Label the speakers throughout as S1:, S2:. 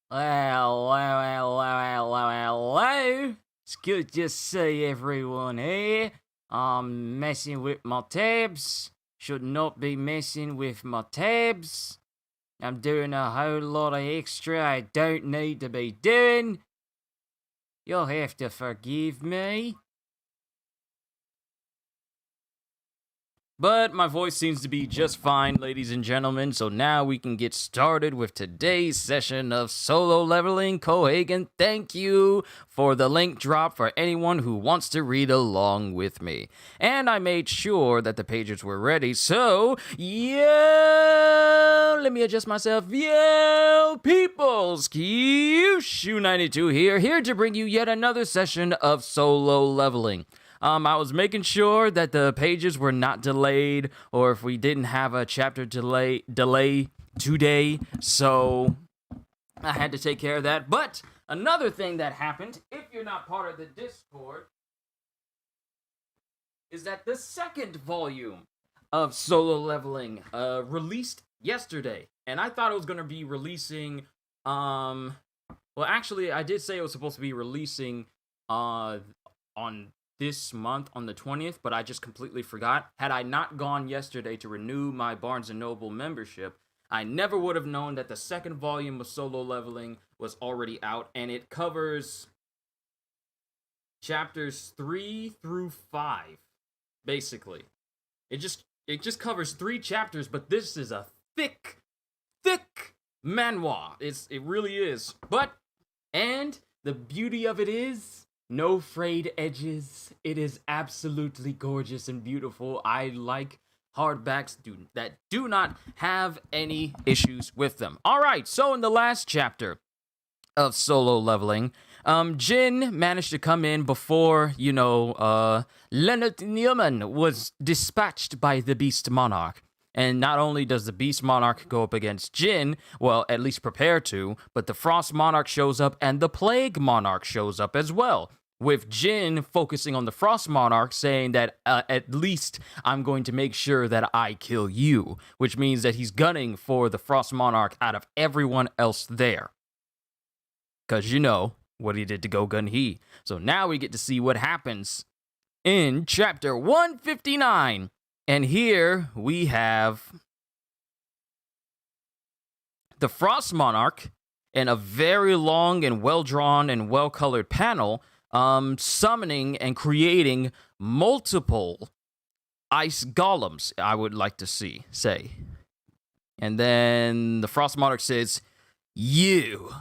S1: Hello. It's good to see everyone here. I'm messing with my tabs. Should not be messing with my tabs. I'm doing a whole lot of extra I don't need to be doing. You'll have to forgive me. But my voice seems to be just fine, ladies and gentlemen, so now we can get started with today's session of solo leveling. Cohagen, thank you for the link drop for anyone who wants to read along with me. And I made sure that the pages were ready, so let me adjust myself. Peoples, Q92 here to bring you yet another session of solo leveling. I was making sure that the pages were not delayed, or if we didn't have a chapter delay today, so I had to take care of that. But another thing that happened, if you're not part of the Discord, is that the second volume of Solo Leveling released yesterday, and I thought it was going to be releasing, well, actually, I did say it was supposed to be releasing on this month on the 20th, but I just completely forgot. Had I not gone yesterday to renew my Barnes & Noble membership, I never would have known that the second volume of Solo Leveling was already out, and it covers chapters 3 through 5, basically. It just covers 3 chapters, but this is a thick manhwa. It really is. And the beauty of it is, no frayed edges. It is absolutely gorgeous and beautiful. I like hardbacks that do not have any issues with them. All right, so in the last chapter of Solo Leveling, Jin managed to come in before, Leonard Newman was dispatched by the Beast Monarch. And not only does the Beast Monarch go up against Jin, well, at least prepare to, but the Frost Monarch shows up and the Plague Monarch shows up as well. With Jin focusing on the Frost Monarch, saying that at least I'm going to make sure that I kill you, which means that he's gunning for the Frost Monarch out of everyone else there. Because you know what he did to go gun he. So now we get to see what happens in chapter 159. And here we have the Frost Monarch in a very long and well-drawn and well-colored panel, summoning and creating multiple ice golems, I would like to say. And then the Frost Monarch says, "You."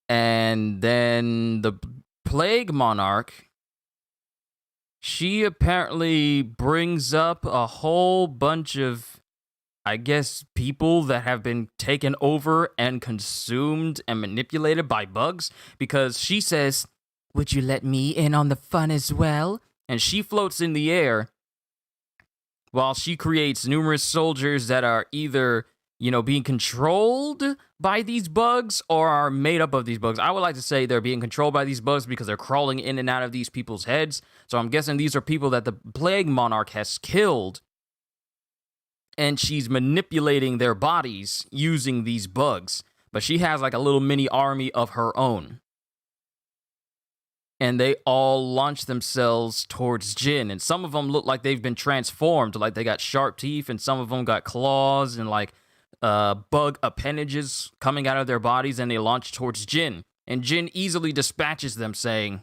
S1: And then the Plague Monarch, she apparently brings up a whole bunch of, I guess, people that have been taken over and consumed and manipulated by bugs, because she says, "Would you let me in on the fun as well?" And she floats in the air while she creates numerous soldiers that are either, being controlled by these bugs or are made up of these bugs. I would like to say they're being controlled by these bugs because they're crawling in and out of these people's heads. So I'm guessing these are people that the Plague Monarch has killed, and she's manipulating their bodies using these bugs. But she has like a little mini army of her own. And they all launch themselves towards Jin. And some of them look like they've been transformed. Like they got sharp teeth, and some of them got claws and like bug appendages coming out of their bodies, and they launch towards Jin. And Jin easily dispatches them, saying,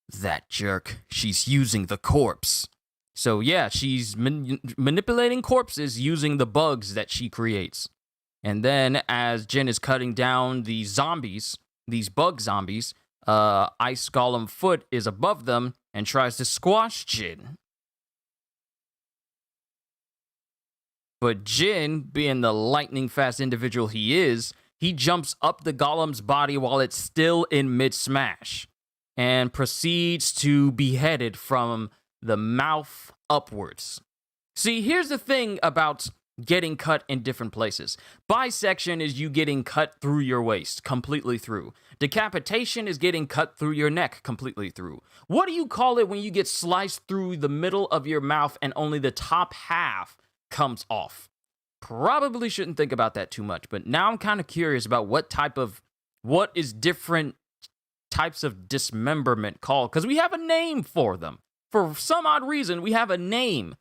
S1: "That jerk, she's using the corpse." So yeah, she's manipulating corpses using the bugs that she creates. And then as Jin is cutting down the zombies, these bug zombies, Ice Golem Foot is above them and tries to squash Jin. But Jin, being the lightning fast individual he is, he jumps up the golem's body while it's still in mid-smash and proceeds to behead it from the mouth upwards. See, here's the thing about getting cut in different places. Bisection is you getting cut through your waist, completely through. Decapitation is getting cut through your neck, completely through. What do you call it when you get sliced through the middle of your mouth and only the top half comes off? probably shouldn't think about that too much, but now I'm kind of curious about what is different types of dismemberment called, because we have a name for them. For some odd reason, we have a name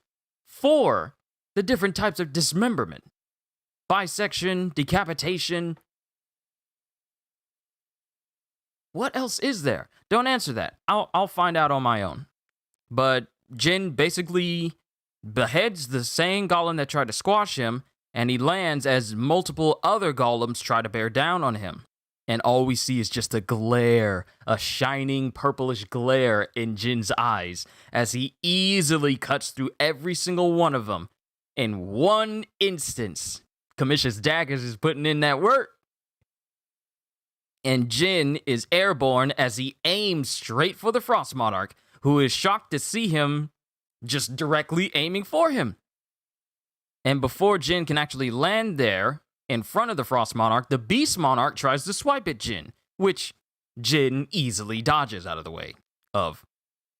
S1: for the different types of dismemberment. Bisection, decapitation. What else is there? Don't answer that. I'll find out on my own. But Jin basically beheads the same golem that tried to squash him, and he lands as multiple other golems try to bear down on him. And all we see is just a glare, a shining purplish glare in Jin's eyes as he easily cuts through every single one of them in one instance. Kamisha's daggers is putting in that work. And Jin is airborne as he aims straight for the Frost Monarch, who is shocked to see him just directly aiming for him. And before Jin can actually land there in front of the Frost Monarch, the Beast Monarch tries to swipe at Jin, which Jin easily dodges out of the way of.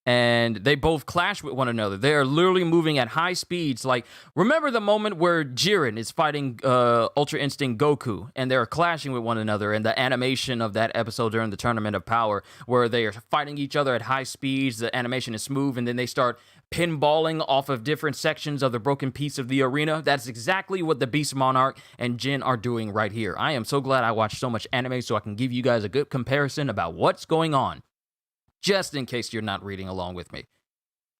S1: And they both clash with one another. They are literally moving at high speeds. Like, remember the moment where Jiren is fighting Ultra Instinct Goku, and they're clashing with one another, and the animation of that episode during the Tournament of Power, where they are fighting each other at high speeds, the animation is smooth, and then they start pinballing off of different sections of the broken piece of the arena. That's exactly what the Beast Monarch and Jin are doing right here. I am so glad I watched so much anime so I can give you guys a good comparison about what's going on, just in case you're not reading along with me.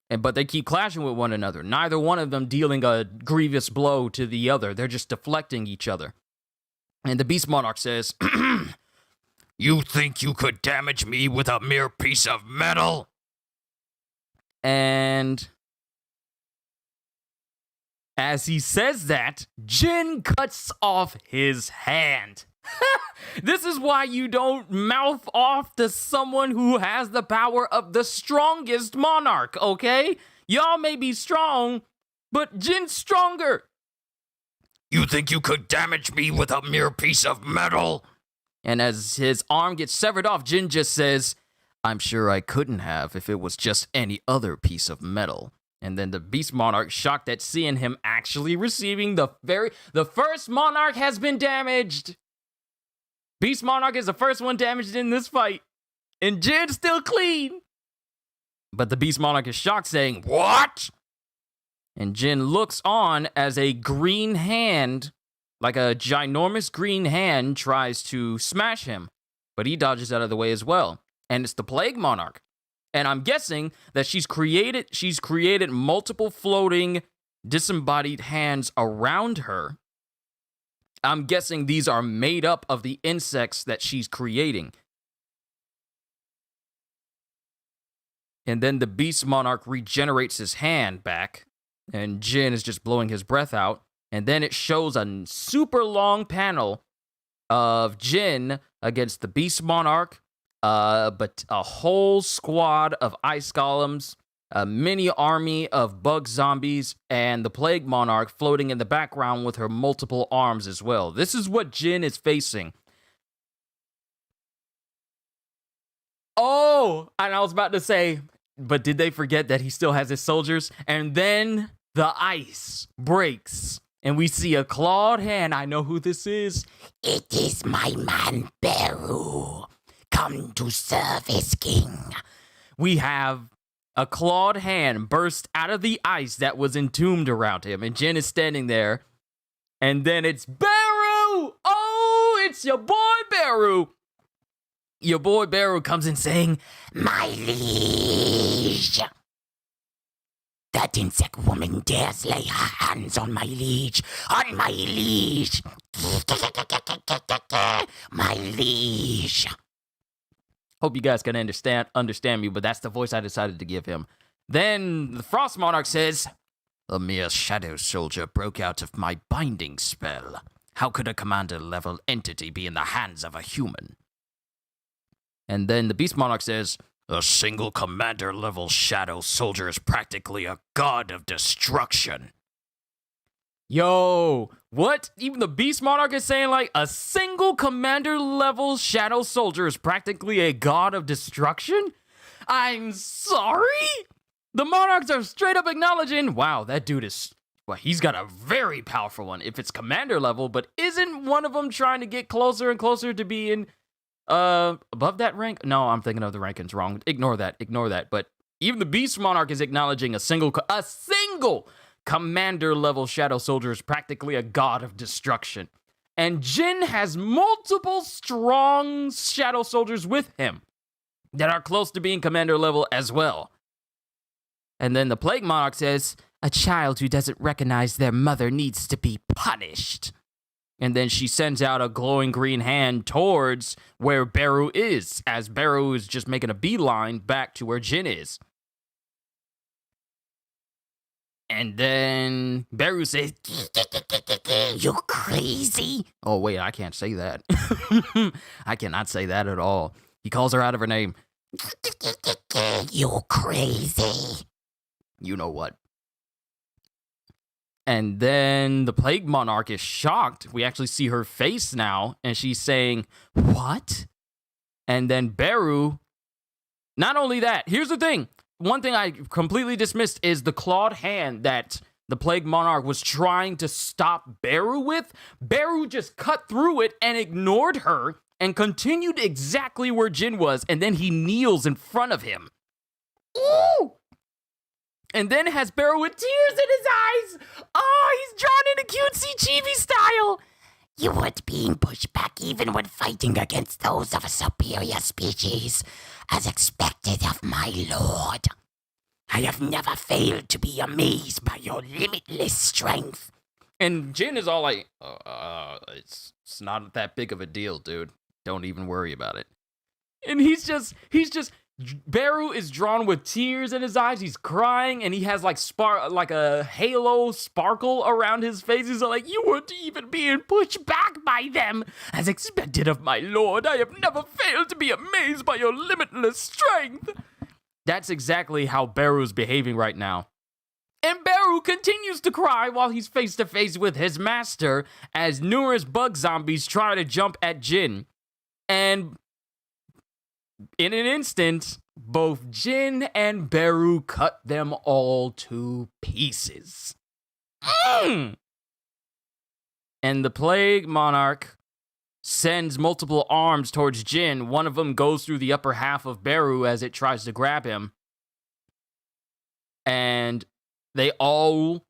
S1: But they keep clashing with one another, neither one of them dealing a grievous blow to the other. They're just deflecting each other. And the Beast Monarch says, "You think you could damage me with a mere piece of metal?" And as he says that, Jin cuts off his hand. This is why you don't mouth off to someone who has the power of the strongest monarch, okay? Y'all may be strong, but Jin's stronger. "You think you could damage me with a mere piece of metal?" And as his arm gets severed off, Jin just says, "I'm sure I couldn't have if it was just any other piece of metal." And then the Beast Monarch, shocked at seeing him actually receiving the first monarch has been damaged. Beast Monarch is the first one damaged in this fight, and Jin's still clean. But the Beast Monarch is shocked, saying, "What?" And Jin looks on as a green hand, like a ginormous green hand, tries to smash him, but he dodges out of the way as well. And it's the Plague Monarch. And I'm guessing that she's created multiple floating disembodied hands around her. I'm guessing these are made up of the insects that she's creating. And then the Beast Monarch regenerates his hand back, and Jin is just blowing his breath out. And then it shows a super long panel of Jin against the Beast Monarch, but a whole squad of ice golems, a mini army of bug zombies, and the Plague Monarch floating in the background with her multiple arms as well. This is what Jin is facing. Oh, and I was about to say, but did they forget that he still has his soldiers? And then the ice breaks, and we see a clawed hand. I know who this is.
S2: "It is my man, Beru, come to serve his king."
S1: We have a clawed hand burst out of the ice that was entombed around him, and Jin is standing there. And then it's Beru! Oh, it's your boy Beru! Your boy Beru comes in saying,
S2: "My liege, that insect woman dares lay her hands on my liege, on my liege, my liege."
S1: Hope you guys can understand me, but that's the voice I decided to give him. Then the Frost Monarch says, "A mere shadow soldier broke out of my binding spell. How could a commander-level entity be in the hands of a human?" And then the Beast Monarch says, "A single commander-level shadow soldier is practically a god of destruction." Yo, what? Even the Beast Monarch is saying, like, a single commander-level shadow soldier is practically a god of destruction? I'm sorry? The Monarchs are straight up acknowledging, wow, that dude is Well, he's got a very powerful one if it's commander level, but isn't one of them trying to get closer and closer to being above that rank? No, I'm thinking of the rankings wrong. Ignore that. But even the Beast Monarch is acknowledging a single commander level Shadow Soldier is practically a god of destruction. And Jin has multiple strong Shadow Soldiers with him that are close to being commander level as well. And then the Plague Monarch says, a child who doesn't recognize their mother needs to be punished. And then she sends out a glowing green hand towards where Beru is, as Beru is just making a beeline back to where Jin is. And then Beru says,
S2: You crazy?
S1: oh, wait, I can't say that. I cannot say that at all. He calls her out of her name.
S2: You crazy.
S1: You know what? And then the Plague Monarch is shocked. We actually see her face now, and she's saying, what? And then Beru, not only that, here's the thing. One thing I completely dismissed is the clawed hand that the Plague Monarch was trying to stop Beru with. Beru just cut through it and ignored her and continued exactly where Jin was, and then he kneels in front of him. Ooh! And then has Beru with tears in his eyes. Oh, he's drawn in a cutesy chibi style.
S2: You weren't being pushed back even when fighting against those of a superior species, as expected of my lord. I have never failed to be amazed by your limitless strength.
S1: And Jin is all like, it's not that big of a deal, dude. Don't even worry about it. And he's just, Beru is drawn with tears in his eyes. He's crying, and he has like a halo sparkle around his face. He's like, you weren't even being pushed back by them, as expected of my lord. I have never failed to be amazed by your limitless strength. That's exactly how Beru's behaving right now. And Beru continues to cry while he's face to face with his master, as numerous bug zombies try to jump at Jin. And in an instant, both Jin and Beru cut them all to pieces. And the Plague Monarch sends multiple arms towards Jin. One of them goes through the upper half of Beru as it tries to grab him. And it all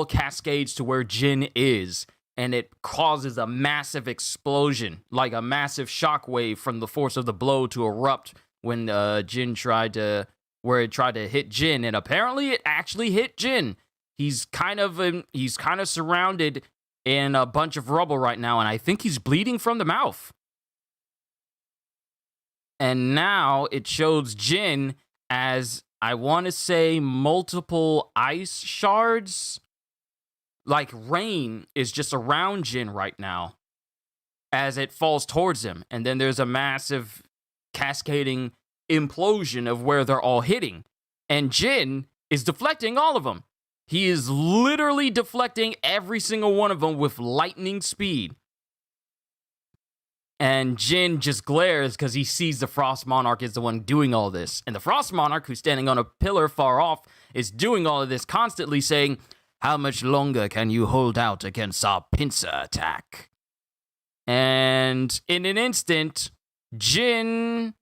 S1: cascades to where Jin is. And it causes a massive explosion, like a massive shockwave from the force of the blow to erupt when Jin tried to hit Jin, and apparently it actually hit Jin. He's kind of surrounded in a bunch of rubble right now, and I think he's bleeding from the mouth. And now it shows Jin as, I want to say, multiple ice shards. Like rain is just around Jin right now as it falls towards him. And then there's a massive cascading implosion of where they're all hitting. And Jin is deflecting all of them. He is literally deflecting every single one of them with lightning speed. And Jin just glares because he sees the Frost Monarch is the one doing all this. And the Frost Monarch, who's standing on a pillar far off, is doing all of this, constantly saying, how much longer can you hold out against our pincer attack? And in an instant, Jin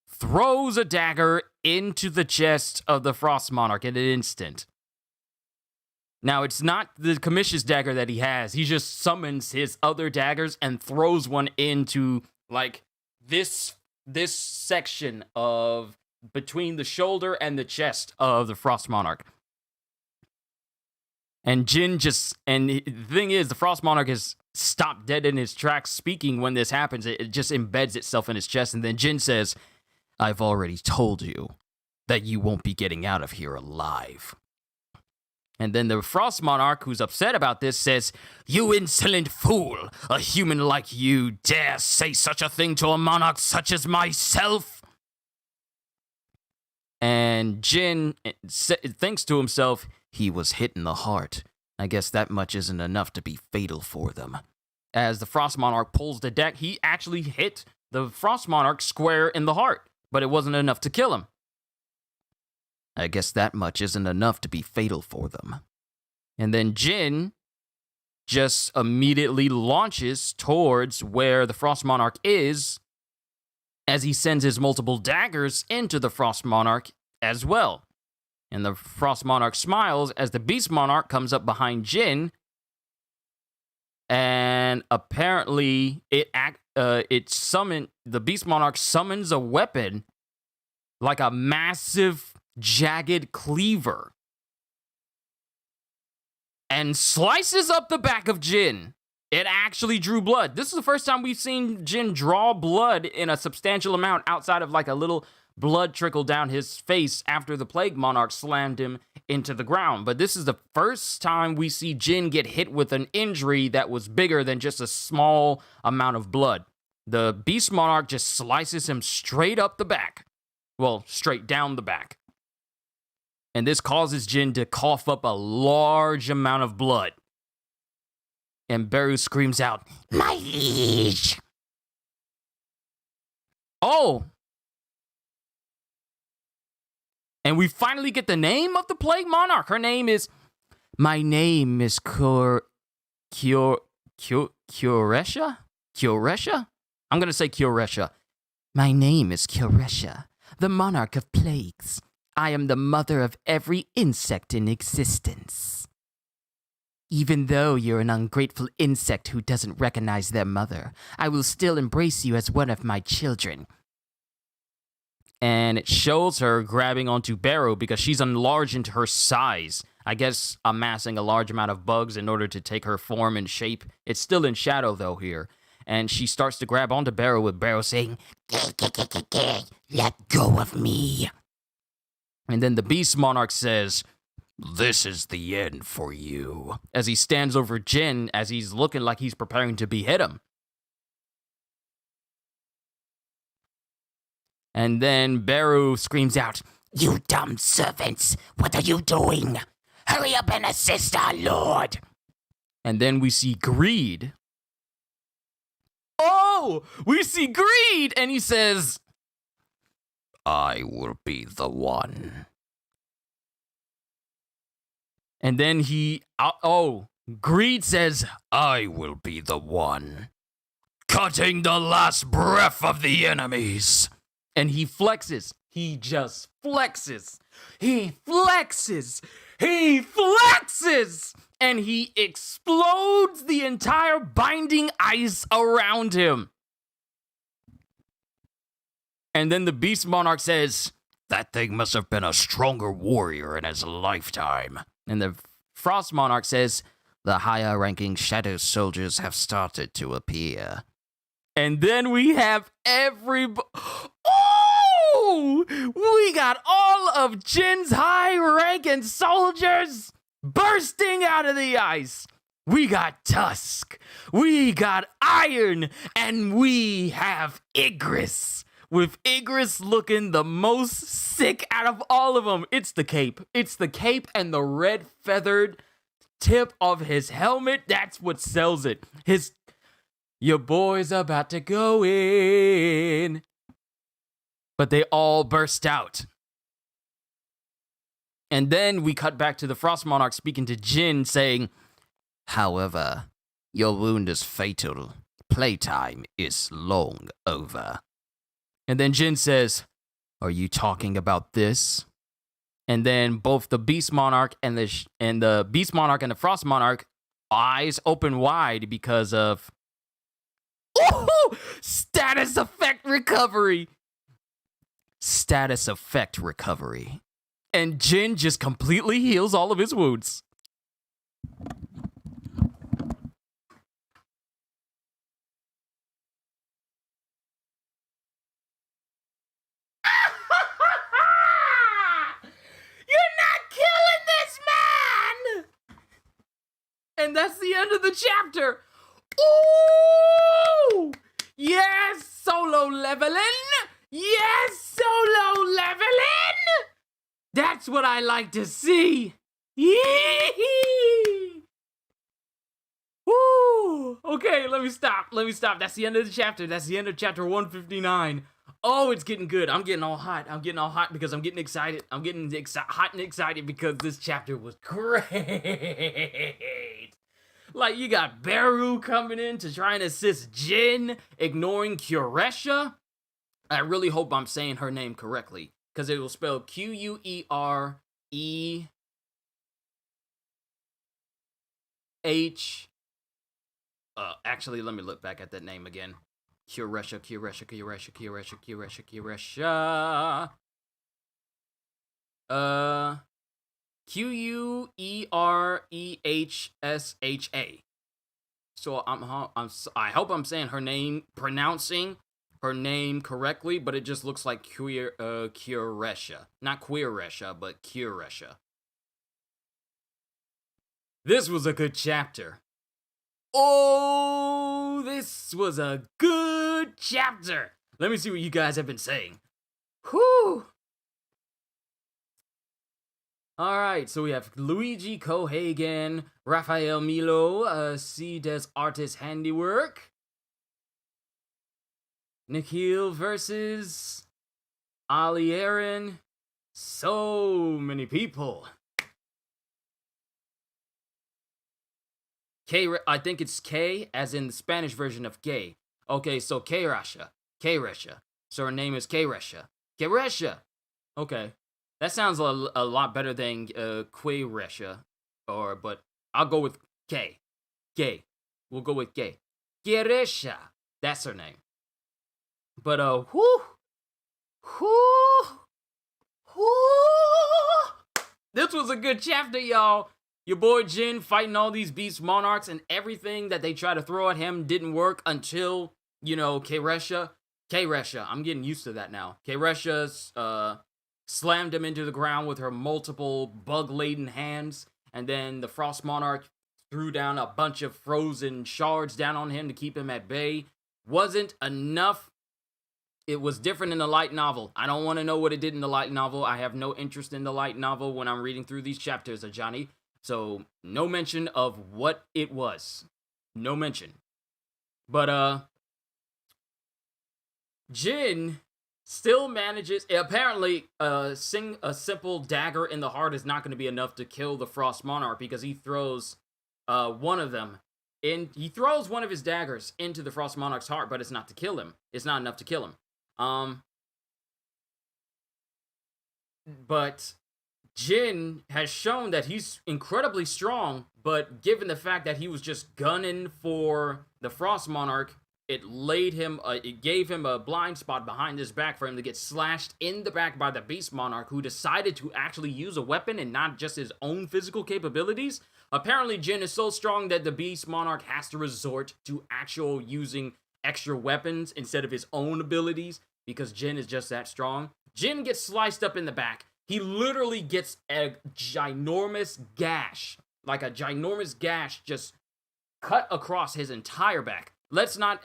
S1: throws a dagger into the chest of the Frost Monarch in an instant. Now, it's not the Commission's dagger that he has. He just summons his other daggers and throws one into, like, this section of between the shoulder and the chest of the Frost Monarch. And Jin and the thing is, the Frost Monarch has stopped dead in his tracks speaking when this happens. It just embeds itself in his chest. And then Jin says, I've already told you that you won't be getting out of here alive. And then the Frost Monarch, who's upset about this, says, you insolent fool! A human like you dare say such a thing to a monarch such as myself? And Jin thinks to himself, he was hit in the heart. I guess that much isn't enough to be fatal for them. As the Frost Monarch pulls the deck, he actually hit the Frost Monarch square in the heart, but it wasn't enough to kill him. I guess that much isn't enough to be fatal for them. And then Jin just immediately launches towards where the Frost Monarch is as he sends his multiple daggers into the Frost Monarch as well. And the Frost Monarch smiles as the Beast Monarch comes up behind Jin. And apparently the Beast Monarch summons a weapon like a massive jagged cleaver and slices up the back of Jin. It actually drew blood. This is the first time we've seen Jin draw blood in a substantial amount outside of like a little blood trickle down his face after the Plague Monarch slammed him into the ground. But this is the first time we see Jin get hit with an injury that was bigger than just a small amount of blood. The Beast Monarch just slices him straight up the back. Well, straight down the back. And this causes Jin to cough up a large amount of blood. And Beru screams out,
S2: My liege!
S1: Oh! And we finally get the name of the Plague Monarch. Her name is... My name is Kyoresha? Kyoresha? I'm going to say Kyoresha. My name is Kyoresha, the Monarch of Plagues. I am the mother of every insect in existence. Even though you're an ungrateful insect who doesn't recognize their mother, I will still embrace you as one of my children. And it shows her grabbing onto Beru because she's enlarged into her size. I guess amassing a large amount of bugs in order to take her form and shape. It's still in shadow though here. And she starts to grab onto Beru with Beru saying,
S2: Let go of me.
S1: And then the Beast Monarch says, This is the end for you. As he stands over Jin as he's looking like he's preparing to behead him. And then Beru screams out,
S2: You dumb servants, what are you doing? Hurry up and assist our lord.
S1: And then we see Greed. Oh, we see Greed! And he says, I will be the one. And then Greed says, I will be the one. Cutting the last breath of the enemies. And he flexes. He just flexes. He flexes. He flexes. And he explodes the entire binding ice around him. And then the Beast Monarch says, That thing must have been a stronger warrior in his lifetime. And the Frost Monarch says, The higher-ranking Shadow Soldiers have started to appear. And then we have Oh! We got all of Jin's high-ranking soldiers bursting out of the ice. We got Tusk. We got Iron. And we have Igris. With Igris looking the most sick out of all of them. It's the cape. It's the cape and the red feathered tip of his helmet. That's what sells it. Your boy's about to go in. But they all burst out. And then we cut back to the Frost Monarch speaking to Jin saying, However, your wound is fatal. Playtime is long over. And then Jin says, Are you talking about this? And then both the Beast Monarch and the Beast Monarch and the Frost Monarch eyes open wide because of status effect recovery. Status effect recovery. And Jin just completely heals all of his wounds. And that's the end of the chapter. Ooh! Yes, solo leveling. Yes, solo leveling. That's what I like to see. Yee-hee! Woo! Okay, let me stop. That's the end of the chapter. That's the end of chapter 159. Oh, it's getting good. I'm getting all hot. I'm getting all hot because I'm getting excited. I'm getting hot and excited because this chapter was great. Like, you got Beru coming in to try and assist Jin, ignoring Kuresha. I really hope I'm saying her name correctly, because it will spell Quereeh. Actually, let me look back at that name again. Kuresha. Queerehsha. So I hope I'm saying pronouncing her name correctly, but it just looks like Kuresha. Not Queeresha, but Kuresha. This was a good chapter. Oh, this was a good chapter. Let me see what you guys have been saying. Whew. Alright, so we have Luigi Cohagen, Rafael Milo, C. Des Artis Handiwork, Nikhil versus Ali Aaron. So many people. I think it's K, as in the Spanish version of gay. Okay, so Kresha. So her name is Kresha. Okay. That sounds a lot better than Queresha, but I'll go with K. Gay. We'll go with gay. Kresha. That's her name. But this was a good chapter, y'all. Your boy Jin fighting all these beast monarchs, and everything that they try to throw at him didn't work until, Kresha, I'm getting used to that now. Kresha slammed him into the ground with her multiple bug-laden hands, and then the Frost Monarch threw down a bunch of frozen shards down on him to keep him at bay. Wasn't enough. It was different in the light novel. I don't want to know what it did in the light novel. I have no interest in the light novel when I'm reading through these chapters, Ajani. So, no mention of what it was. No mention. But, Jin still manages. Apparently, a simple dagger in the heart is not going to be enough to kill the Frost Monarch, because he throws one of them in. He throws one of his daggers into the Frost Monarch's heart, but it's not to kill him. It's not enough to kill him. But Jin has shown that he's incredibly strong, but given the fact that he was just gunning for the Frost Monarch, it gave him a blind spot behind his back for him to get slashed in the back by the Beast Monarch, who decided to actually use a weapon and not just his own physical capabilities. Apparently, Jin is so strong that the Beast Monarch has to resort to using extra weapons instead of his own abilities, because Jin is just that strong. Jin gets sliced up in the back. He literally gets a ginormous gash, just cut across his entire back. Let's not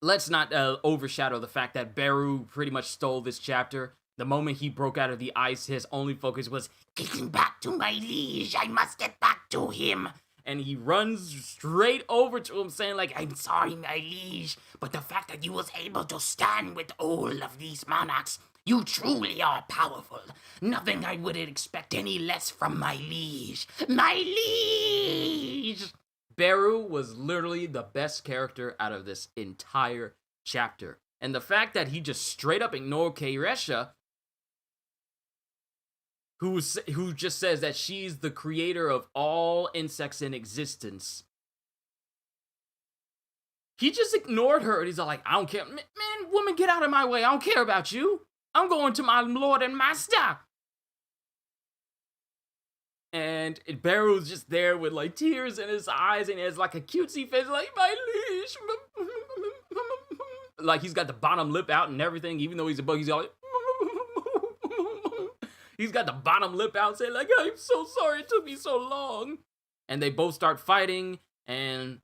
S1: overshadow the fact that Beru pretty much stole this chapter. The moment he broke out of the ice, his only focus was
S2: getting back to my liege. I must get back to him.
S1: And he runs straight over to him, saying,
S2: I'm sorry, my liege, but the fact that you was able to stand with all of these monarchs, you truly are powerful. Nothing I wouldn't expect any less from my liege. My liege!
S1: Beru was literally the best character out of this entire chapter. And the fact that he just straight up ignored Kresha, who just says that she's the creator of all insects in existence. He just ignored her, and he's all like, I don't care. Man, woman, get out of my way. I don't care about you. I'm going to my lord and master. And Beru's just there with tears in his eyes, and he has a cutesy face, my liege. He's got the bottom lip out and everything, even though he's a bug. He's all like, he's got the bottom lip out, saying I'm so sorry it took me so long. And they both start fighting, and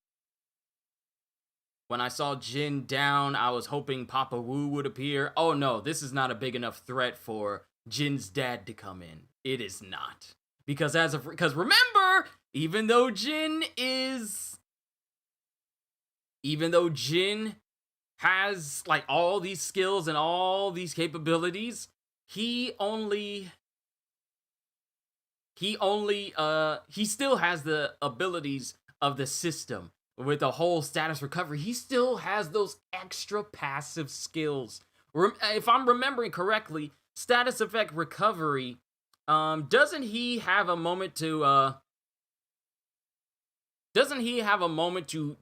S1: when I saw Jin down, I was hoping Papa Wu would appear. Oh no, this is not a big enough threat for Jin's dad to come in. It is not. Because remember, even though Jin has like all these skills and all these capabilities, he still has the abilities of the system with the whole status recovery. He still has those extra passive skills. If I'm remembering correctly, status effect recovery, doesn't he have a moment to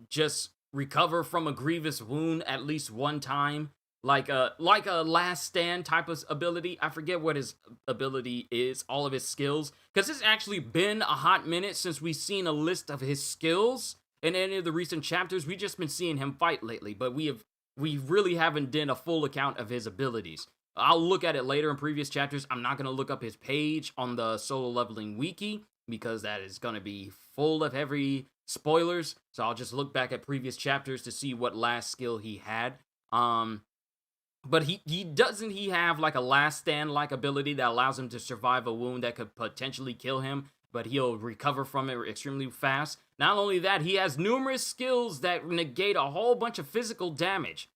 S1: just recover from a grievous wound at least one time? Like a last stand type of ability. I forget what his ability is, all of his skills, because it's actually been a hot minute since we've seen a list of his skills in any of the recent chapters. We've just been seeing him fight lately, but we really haven't done a full account of his abilities. I'll look at it later in previous chapters. I'm not going to look up his page on the solo leveling wiki because that is going to be full of heavy spoilers. So I'll just look back at previous chapters to see what last skill he had. But he have like a last stand like ability that allows him to survive a wound that could potentially kill him, but he'll recover from it extremely fast. Not only that, he has numerous skills that negate a whole bunch of physical damage.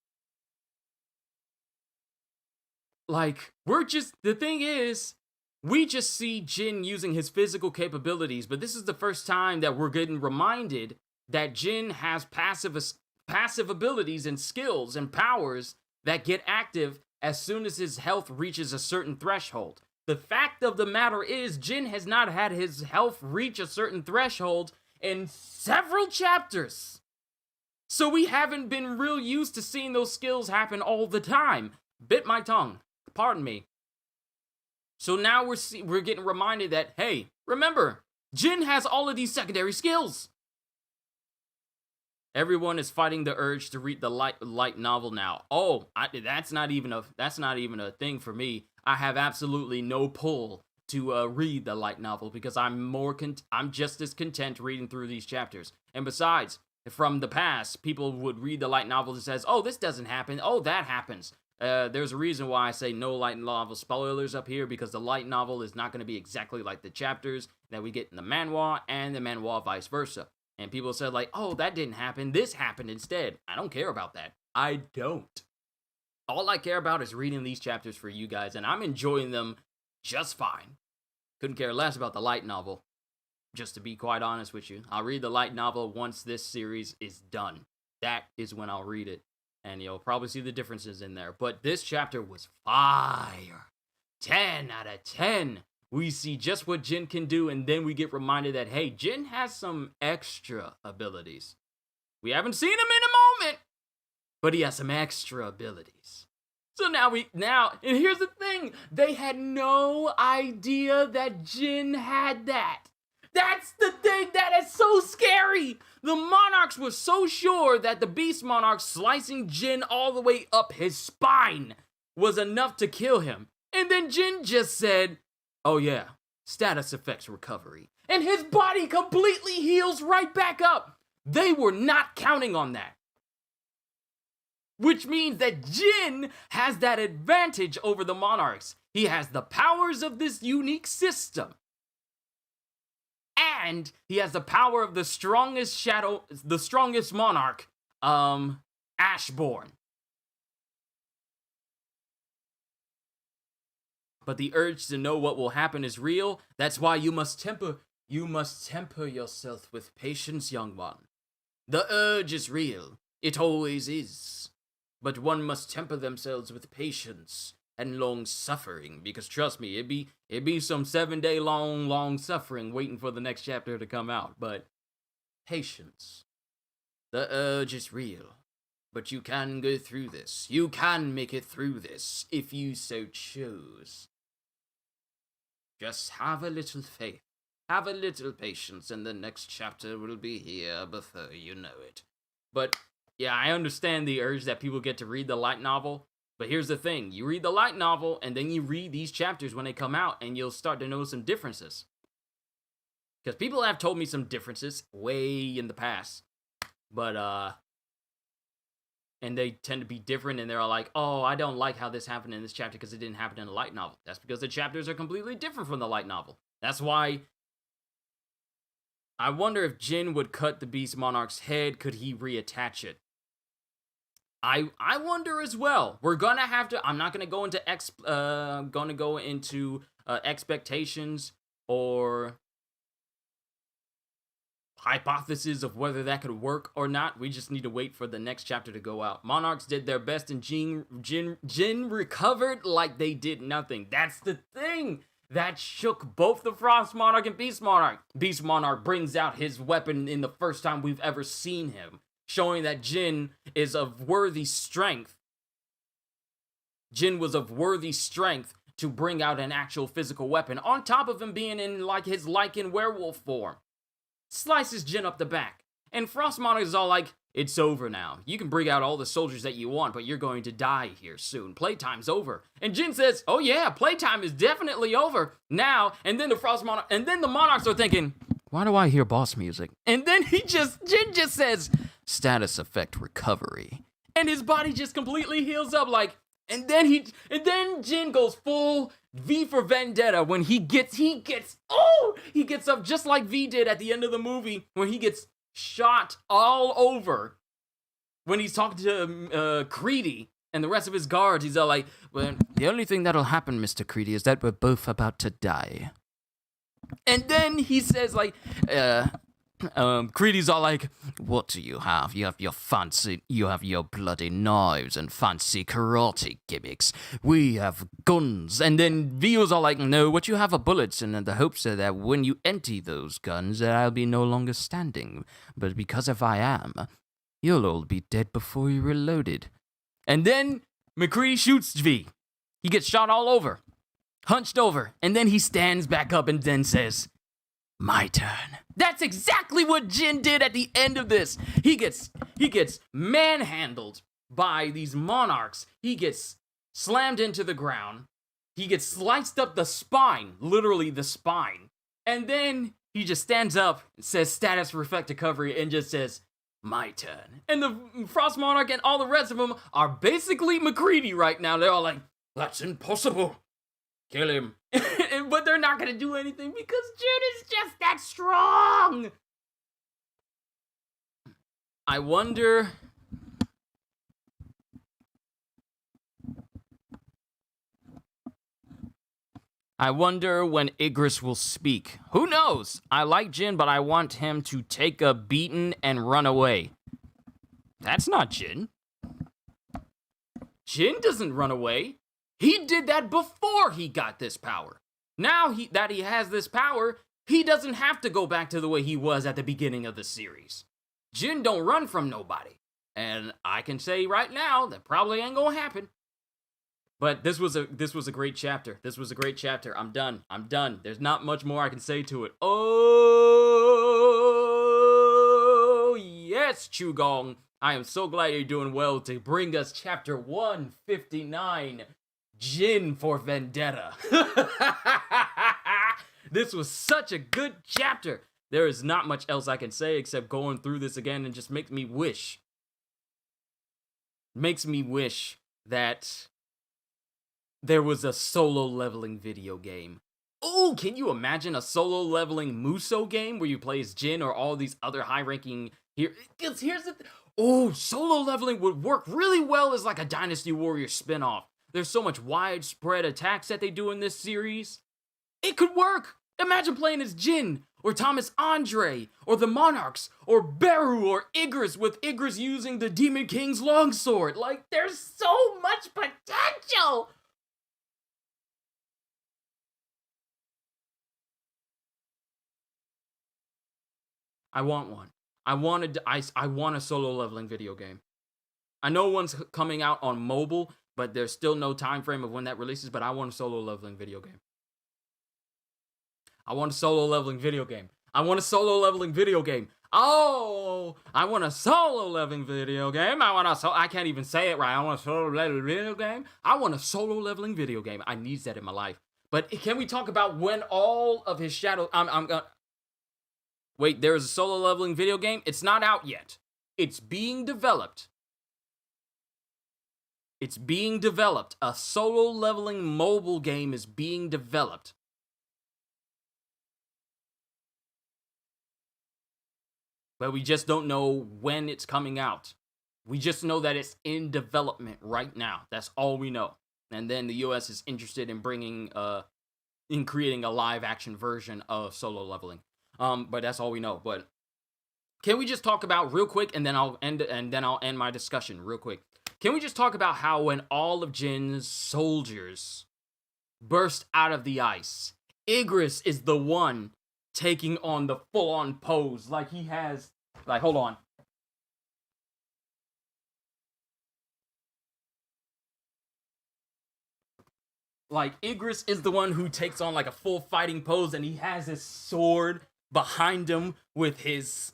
S1: Like, the thing is, we just see Jin using his physical capabilities, but this is the first time that we're getting reminded that Jin has passive abilities and skills and powers that get active as soon as his health reaches a certain threshold. The fact of the matter is, Jin has not had his health reach a certain threshold in several chapters. So we haven't been real used to seeing those skills happen all the time. Bit my tongue. Pardon me. So now we're getting reminded that, hey, remember, Jin has all of these secondary skills. Everyone is fighting the urge to read the light novel now. Oh, that's not even a thing for me. I have absolutely no pull to read the light novel because I'm just as content reading through these chapters. And besides, from the past, people would read the light novel that says, "Oh, this doesn't happen. Oh, that happens." There's a reason why I say no light novel spoilers up here, because the light novel is not going to be exactly like the chapters that we get in the manhwa, and the manhwa vice versa. And people said like, "Oh, that didn't happen. This happened instead." I don't care about that. I don't. All I care about is reading these chapters for you guys, and I'm enjoying them just fine. Couldn't care less about the light novel. Just to be quite honest with you, I'll read the light novel once this series is done. That is when I'll read it. And you'll probably see the differences in there. But this chapter was fire. 10 out of 10. We see just what Jin can do, and then we get reminded that, hey, Jin has some extra abilities. We haven't seen him in a moment, but he has some extra abilities. So now, and here's the thing, they had no idea that Jin had that. That's the thing that is so scary. The Monarchs were so sure that the Beast Monarch slicing Jin all the way up his spine was enough to kill him. And then Jin just said, "Oh yeah, status effects recovery." And his body completely heals right back up. They were not counting on that. Which means that Jin has that advantage over the Monarchs. He has the powers of this unique system. And he has the power of the strongest monarch, Ashborn. But the urge to know what will happen is real. That's why you must temper yourself with patience, young one. The urge is real. It always is. But one must temper themselves with patience and long suffering, because trust me, it'd be some 7-day long suffering waiting for the next chapter to come out. But patience. The urge is real. But you can go through this. You can make it through this if you so choose. Just have a little faith. Have a little patience, and the next chapter will be here before you know it. But yeah, I understand the urge that people get to read the light novel. But here's the thing, you read the light novel, and then you read these chapters when they come out, and you'll start to notice some differences. Because people have told me some differences way in the past. But, and they tend to be different, and they're all like, "Oh, I don't like how this happened in this chapter because it didn't happen in the light novel." That's because the chapters are completely different from the light novel. That's why I wonder if Jin would cut the Beast Monarch's head, could he reattach it? I wonder as well. We're gonna have to. I'm not gonna go into expectations or hypothesis of whether that could work or not. We just need to wait for the next chapter to go out. Monarchs did their best, and Jin recovered like they did nothing. That's the thing that shook both the Frost Monarch and Beast Monarch. Beast Monarch brings out his weapon in the first time we've ever seen him, showing that Jin is of worthy strength. Jin was of worthy strength to bring out an actual physical weapon, on top of him being in like his Lycan werewolf form. Slices Jin up the back, and Frost Monarch is all like, it's over now. You can bring out all the soldiers that you want, but you're going to die here soon. Playtime's over. And Jin says, oh yeah, playtime is definitely over now. And then the Monarchs are thinking, why do I hear boss music? And then Jin just says, status effect recovery. And his body just completely heals up like, and then Jin goes full V for Vendetta when he gets up just like V did at the end of the movie when he gets shot all over. When he's talking to Creedy and the rest of his guards, he's all like, well, the only thing that'll happen, Mr. Creedy, is that we're both about to die. And then he says like, Creedy's all like, what do you have? You have your bloody knives and fancy karate gimmicks. We have guns. And then Vio's all like, no, what you have are bullets, and the hopes are that when you empty those guns, I'll be no longer standing. But because if I am, you'll all be dead before you reloaded. And then McCready shoots V. He gets shot all over, hunched over, and then he stands back up and then says, my turn. That's exactly what Jin did at the end of this. He gets manhandled by these Monarchs. He gets slammed into the ground. He gets sliced up the spine, literally the spine. And then he just stands up, says status reflect recovery, and just says, my turn. And the Frost Monarch and all the rest of them are basically McCready right now. They're all like, that's impossible. Kill him. But they're not gonna do anything because Jin is just that strong. I wonder when Igris will speak. Who knows? I like Jin, but I want him to take a beating and run away. That's not Jin. Jin doesn't run away. He did that before he got this power. Now that he has this power, he doesn't have to go back to the way he was at the beginning of the series. Jin don't run from nobody. And I can say right now, that probably ain't gonna happen. But this was a great chapter. This was a great chapter. I'm done. There's not much more I can say to it. Oh, yes, Chugong. I am so glad you're doing well to bring us chapter 159. Jin for Vendetta. This was such a good chapter. There is not much else I can say except going through this again and just makes me wish that there was a solo leveling video game. Oh, can you imagine a solo leveling Musou game where you play as Jin or all these other high-ranking here? Because here's the solo leveling would work really well as like a Dynasty Warrior spinoff. There's so much widespread attacks that they do in this series. It could work. Imagine playing as Jin, or Thomas Andre, or the Monarchs, or Beru, or Igris, with Igris using the Demon King's longsword. Like, there's so much potential. I want one. I want a solo leveling video game. I know one's coming out on mobile, but there's still no time frame of when that releases, but I want a solo leveling video game. I want a solo leveling video game. I want a solo leveling video game. Oh, I want a solo leveling video game. I can't even say it right. I want a solo leveling video game. I want a solo leveling video game. I need that in my life. But can we talk about when all of his shadows... Wait, there is a solo leveling video game? It's not out yet. It's being developed. It's being developed. A solo leveling mobile game is being developed. But we just don't know when it's coming out. We just know that it's in development right now. That's all we know. And then the US is interested in creating a live action version of Solo Leveling. But that's all we know. But can we just talk about real quick, and then I'll end my discussion real quick. Can we just talk about how when all of Jin's soldiers burst out of the ice, Igris is the one taking on the full-on pose, like he has. Like, hold on. Like, Igris is the one who takes on like a full fighting pose, and he has his sword behind him with his.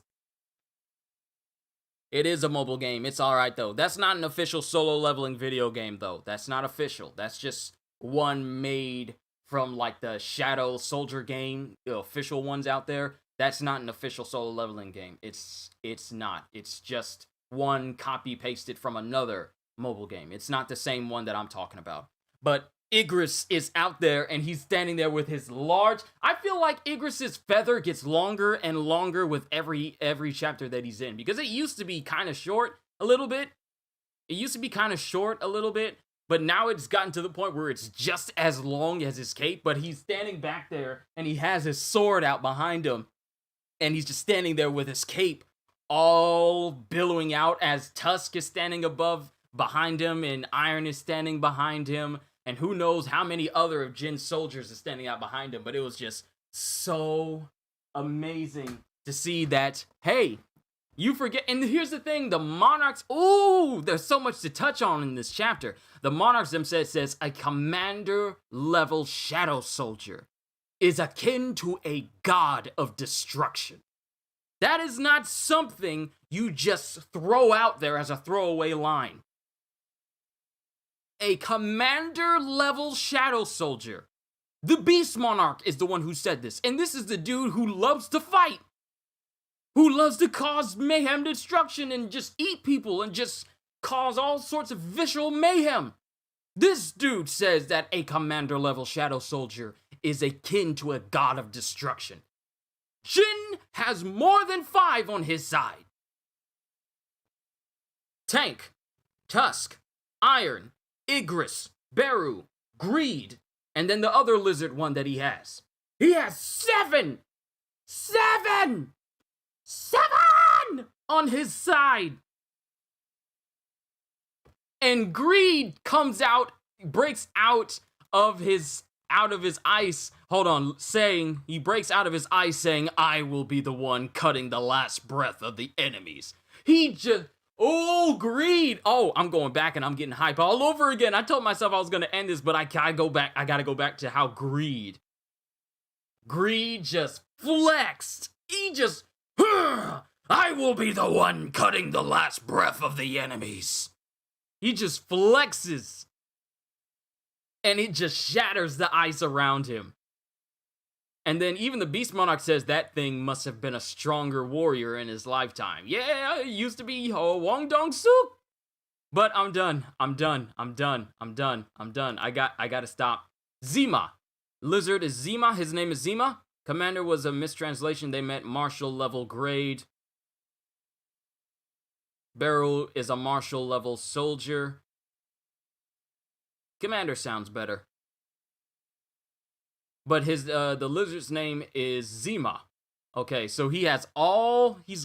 S1: It is a mobile game. It's alright, though. That's not an official Solo Leveling video game, though. That's not official. That's just one made from, like, the Shadow Soldier game, the official ones out there. That's not an official Solo Leveling game. It's not. It's just one copy-pasted from another mobile game. It's not the same one that I'm talking about. But Igris is out there, and he's standing there with his large. I feel like Igris's feather gets longer and longer with every chapter that he's in, because it used to be kind of short a little bit. But now it's gotten to the point where it's just as long as his cape. But he's standing back there, and he has his sword out behind him, and he's just standing there with his cape all billowing out as Tusk is standing behind him, and Iron is standing behind him. And who knows how many other of Jin's soldiers are standing out behind him. But it was just so amazing to see that, hey, you forget. And here's the thing, the Monarchs, ooh, there's so much to touch on in this chapter. The Monarchs themselves says a commander-level shadow soldier is akin to a god of destruction. That is not something you just throw out there as a throwaway line. A commander-level shadow soldier. The Beast Monarch is the one who said this. And this is the dude who loves to fight. Who loves to cause mayhem, destruction, and just eat people, and just cause all sorts of visual mayhem. This dude says that a commander-level shadow soldier is akin to a god of destruction. Jin has more than 5 on his side. Tank, Tusk, Iron, Igris, Beru, Greed, and then the other lizard one that he has. He has 7! 7! 7 on his side! And Greed comes out, breaks out of his ice. Hold on, he breaks out of his ice saying, I will be the one cutting the last breath of the enemies. Oh, Greed! Oh, I'm going back and I'm getting hype all over again. I told myself I was going to end this, but I gotta go back to how Greed just flexed. He just, I will be the one cutting the last breath of the enemies. He just flexes. And it just shatters the ice around him. And then even the Beast Monarch says that thing must have been a stronger warrior in his lifetime. Yeah, it used to be Wong Dong-suk. But I'm done. I gotta stop. Zima. Lizard is Zima. His name is Zima. Commander was a mistranslation. They meant martial level grade. Beryl is a martial level soldier. Commander sounds better. But the lizard's name is Zima. Okay, so he's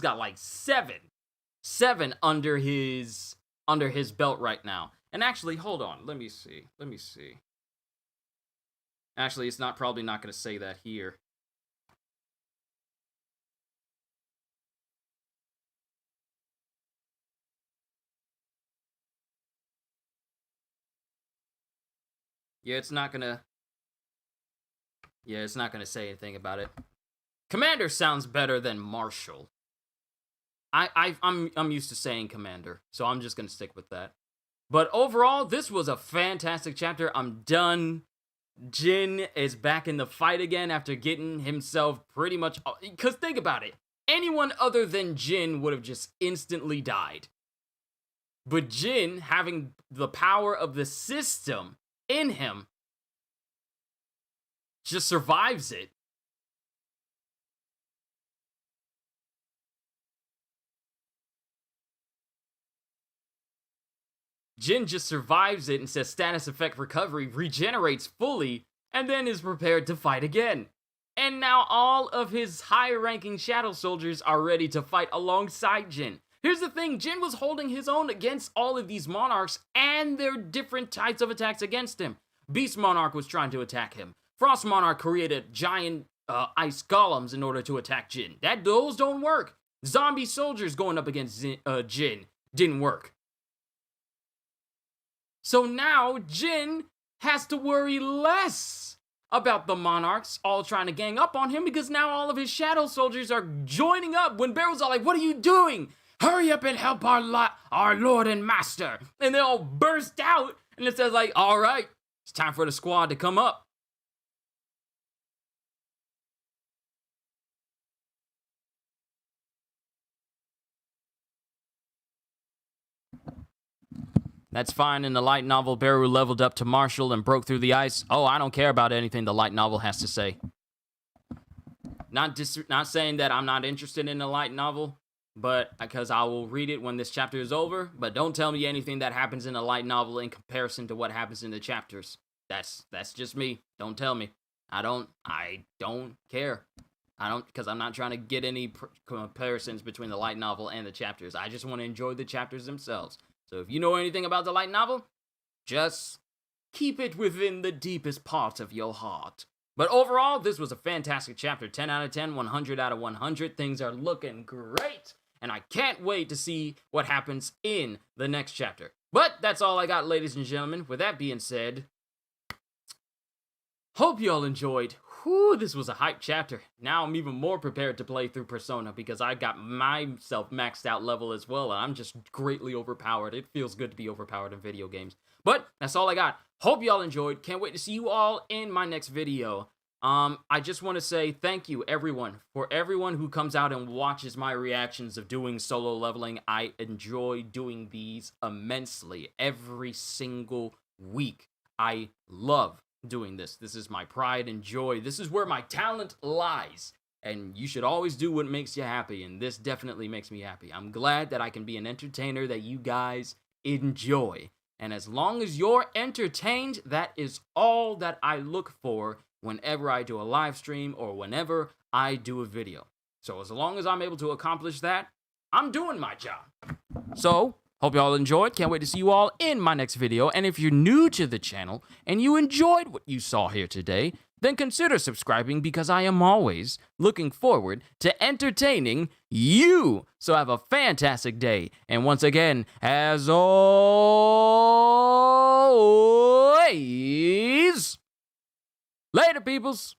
S1: got like 7 under his belt right now. And actually, hold on, let me see. Actually, it's probably not going to say that here. Yeah, it's not gonna say anything about it. Commander sounds better than Marshal. I'm used to saying Commander, so I'm just gonna stick with that. But overall, this was a fantastic chapter. I'm done. Jin is back in the fight again after getting himself pretty much. Because think about it. Anyone other than Jin would have just instantly died. But Jin, having the power of the system in him, just survives it. Jin just survives it and says status effect recovery, regenerates fully, and then is prepared to fight again. And now all of his higher ranking shadow soldiers are ready to fight alongside Jin. Here's the thing, Jin was holding his own against all of these monarchs and their different types of attacks against him. Beast Monarch was trying to attack him. Frost Monarch created giant ice golems in order to attack Jin. Those don't work. Zombie soldiers going up against Jin didn't work. So now Jin has to worry less about the monarchs all trying to gang up on him because now all of his shadow soldiers are joining up when Barrel's all like, what are you doing? Hurry up and help our lord and master. And they all burst out and it says like, all right, it's time for the squad to come up. That's fine. In the light novel, Beru leveled up to Marshal and broke through the ice. Oh, I don't care about anything the light novel has to say. Not saying that I'm not interested in the light novel, but because I will read it when this chapter is over. But don't tell me anything that happens in a light novel in comparison to what happens in the chapters. That's just me. Don't tell me. I don't care. Because I'm not trying to get any comparisons between the light novel and the chapters. I just want to enjoy the chapters themselves. So if you know anything about the light novel, just keep it within the deepest part of your heart. But overall, this was a fantastic chapter. 10 out of 10, 100 out of 100. Things are looking great. And I can't wait to see what happens in the next chapter. But that's all I got, ladies and gentlemen. With that being said, hope you all enjoyed. Whew, this was a hype chapter. Now I'm even more prepared to play through Persona because I got myself maxed out level as well, and I'm just greatly overpowered. It feels good to be overpowered in video games. But that's all I got. Hope y'all enjoyed. Can't wait to see you all in my next video. I just want to say thank you, everyone, for everyone who comes out and watches my reactions of doing solo leveling. I enjoy doing these immensely every single week. I love doing this. This is my pride and joy. This is where my talent lies. And you should always do what makes you happy, and this definitely makes me happy. I'm glad that I can be an entertainer that you guys enjoy. And as long as you're entertained, that is all that I look for whenever I do a live stream or whenever I do a video. So as long as I'm able to accomplish that, I'm doing my job. So, hope you all enjoyed. Can't wait to see you all in my next video. And if you're new to the channel and you enjoyed what you saw here today, then consider subscribing because I am always looking forward to entertaining you. So have a fantastic day. And once again, as always, later, peoples.